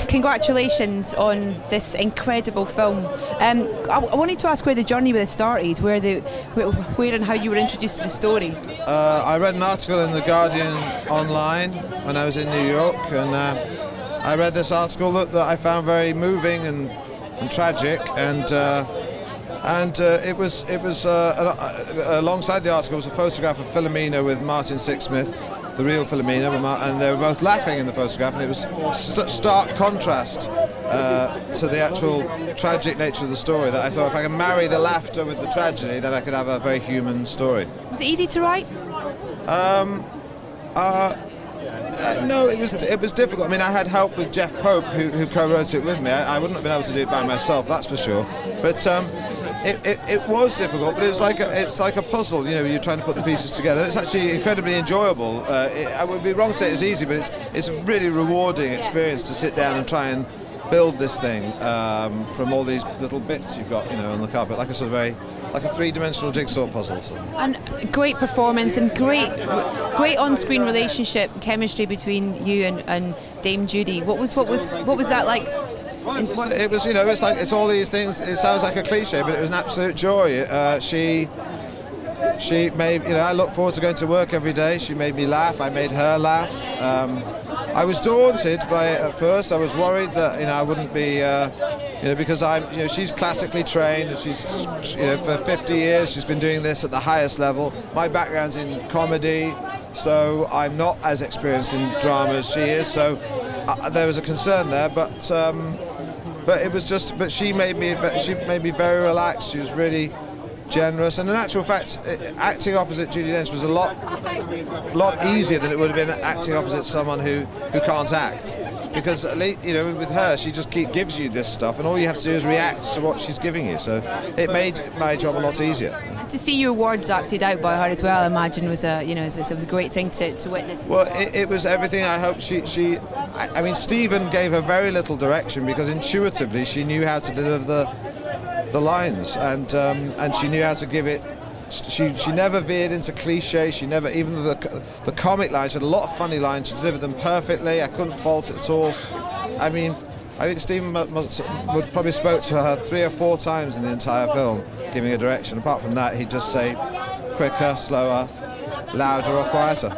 congratulations on this incredible film. I wanted to ask where the journey with it started, where and how you were introduced to the story. I read an article in The Guardian online when I was in New York, and I read this article that I found very moving and tragic, and it was alongside the article was a photograph of Philomena with Martin Sixsmith, the real Philomena, and they were both laughing in the photograph, and it was stark contrast to the actual tragic nature of the story, that I thought if I could marry the laughter with the tragedy, then I could have a very human story. Was it easy to write? No, it was difficult. I mean, I had help with Jeff Pope, who co-wrote it with me. I wouldn't have been able to do it by myself, that's for sure. But it was difficult, but it's like a puzzle. You know, you're trying to put the pieces together. It's actually incredibly enjoyable. I would be wrong to say it's easy, but it's a really rewarding experience to sit down and try and build this thing from all these little bits you've got, on the carpet, like a sort of like a three-dimensional jigsaw puzzle. And great performance and great on-screen relationship, chemistry between you and Dame Judy. What was that like? It was, it's all these things. It sounds like a cliche, but it was an absolute joy. She made, I look forward to going to work every day. She made me laugh. I made her laugh. I was daunted by it at first. I was worried that I wouldn't be, because she's classically trained. She's, for 50 years she's been doing this at the highest level. My background's in comedy, so I'm not as experienced in drama as she is. So there was a concern there, but it was just. But she made me very relaxed. She was really generous, and in actual fact, acting opposite Judi Dench was a lot easier than it would have been acting opposite someone who can't act, because at least, with her, she just gives you this stuff, and all you have to do is react to what she's giving you. So it made my job a lot easier. To see your words acted out by her as well, I imagine was it was a great thing to witness. Well, it was everything I hoped. I mean, Stephen gave her very little direction, because intuitively she knew how to deliver the lines, and she knew how to give it. She never veered into cliche. She never, even the comic lines, she had a lot of funny lines. She delivered them perfectly. I couldn't fault it at all. I mean, I think Stephen would probably spoke to her 3 or 4 times in the entire film, giving her direction. Apart from that, he'd just say quicker, slower, louder or quieter.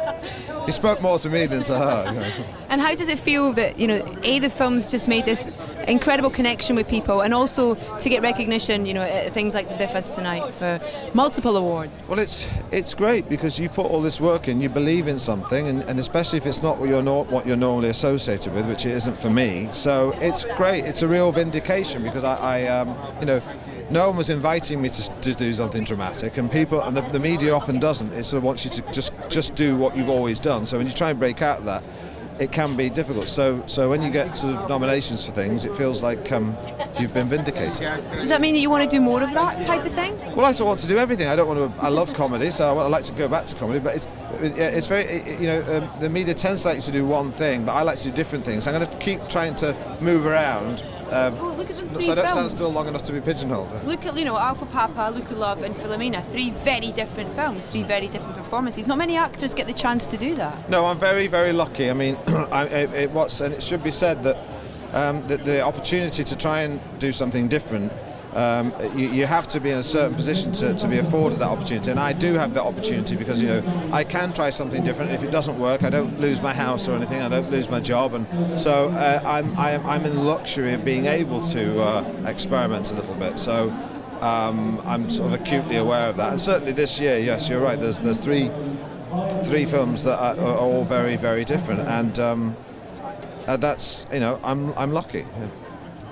He spoke more to me than to her. And how does it feel that, the film's just made this incredible connection with people, and also to get recognition, at things like the Biffas tonight for multiple awards? Well, it's great, because you put all this work in, you believe in something, and especially if it's not what you're normally associated with, which it isn't for me. So it's great. It's a real vindication, because no one was inviting me to do something dramatic, and the media often doesn't. It sort of wants you to just do what you've always done. So when you try and break out of that, it can be difficult. So when you get sort of nominations for things, it feels like you've been vindicated. Does that mean that you want to do more of that type of thing? Well, I don't want to do everything. I love comedy, so I like to go back to comedy. But it's very, the media tends to like to do one thing, but I like to do different things. I'm going to keep trying to move around. Look at so I don't stand still long enough to be pigeonholed. Look at Alpha Papa, Look at Love and Philomena, 3 very different films, 3 very different performances. Not many actors get the chance to do that. No, I'm very, very lucky. I mean, and it should be said that the opportunity to try and do something different, you have to be in a certain position to be afforded that opportunity, and I do have that opportunity, because I can try something different. If it doesn't work, I don't lose my house or anything. I don't lose my job, and so I'm in the luxury of being able to experiment a little bit. So I'm sort of acutely aware of that, and certainly this year, yes, you're right. There's 3 films that are all very, very different, and that's I'm lucky. Yeah.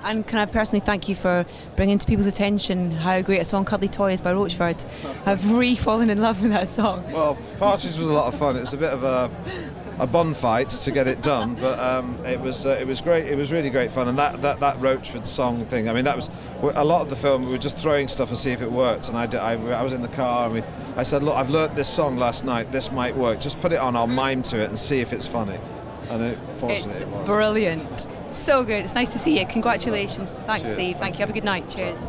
And can I personally thank you for bringing to people's attention how great a song Cuddly Toy is by Rochford. I've re-fallen in love with that song. Well, Partridge was a lot of fun. It was a bit of a bun fight to get it done, but it was great. It was really great fun, and that Rochford song thing. I mean, that was a lot of the film. We were just throwing stuff to see if it worked, and I was in the car, and I said, look, I've learnt this song last night. This might work. Just put it on. I'll mime to it and see if it's funny. And fortunately, it was brilliant. So good. It's nice to see you. Congratulations. Thanks, Cheers. Steve. Thank you. Have a good night. Cheers.